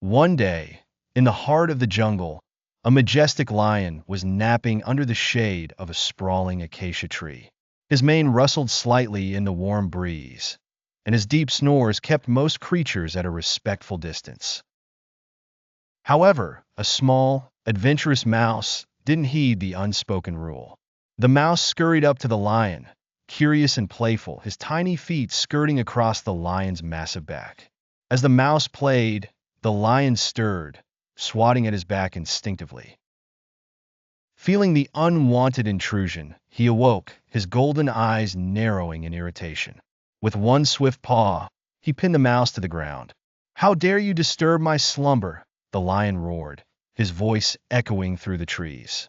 One day, in the heart of the jungle, a majestic lion was napping under the shade of a sprawling acacia tree. His mane rustled slightly in the warm breeze, and his deep snores kept most creatures at a respectful distance. However, a small, adventurous mouse didn't heed the unspoken rule. The mouse scurried up to the lion, curious and playful, his tiny feet skirting across the lion's massive back. As the mouse played, the lion stirred, swatting at his back instinctively. Feeling the unwanted intrusion, he awoke, his golden eyes narrowing in irritation. With one swift paw, he pinned the mouse to the ground. "How dare you disturb my slumber?" the lion roared, his voice echoing through the trees.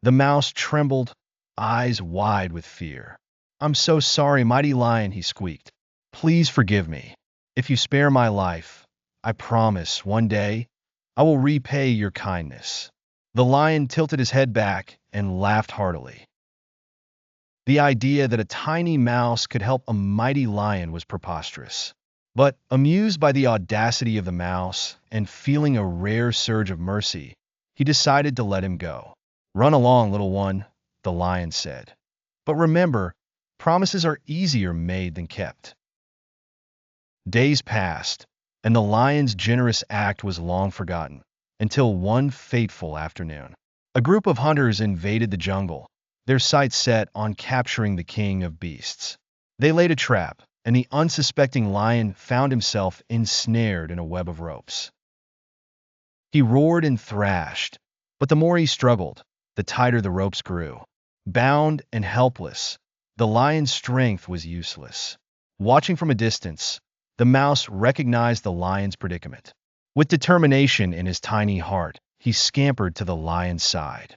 The mouse trembled, eyes wide with fear. "I'm so sorry, mighty lion," he squeaked. "Please forgive me. If you spare my life, I promise one day I will repay your kindness." The lion tilted his head back and laughed heartily. The idea that a tiny mouse could help a mighty lion was preposterous. But, amused by the audacity of the mouse and feeling a rare surge of mercy, he decided to let him go. "Run along, little one," the lion said. "But remember, promises are easier made than kept." Days passed, and the lion's generous act was long forgotten, until one fateful afternoon. A group of hunters invaded the jungle, their sights set on capturing the king of beasts. They laid a trap, and the unsuspecting lion found himself ensnared in a web of ropes. He roared and thrashed, but the more he struggled, the tighter the ropes grew. Bound and helpless, the lion's strength was useless. Watching from a distance, the mouse recognized the lion's predicament. With determination in his tiny heart, he scampered to the lion's side.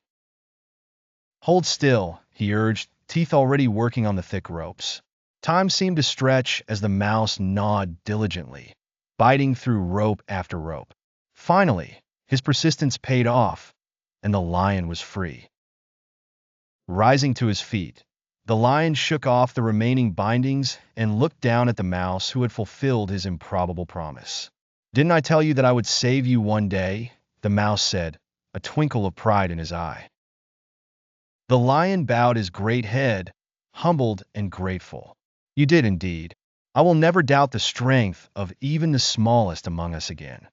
"Hold still," he urged, teeth already working on the thick ropes. Time seemed to stretch as the mouse gnawed diligently, biting through rope after rope. Finally, his persistence paid off, and the lion was free. Rising to his feet, the lion shook off the remaining bindings and looked down at the mouse who had fulfilled his improbable promise. "Didn't I tell you that I would save you one day?" the mouse said, a twinkle of pride in his eye. The lion bowed his great head, humbled and grateful. "You did indeed. I will never doubt the strength of even the smallest among us again."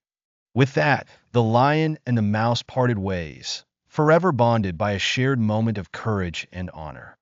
With that, the lion and the mouse parted ways, forever bonded by a shared moment of courage and honor.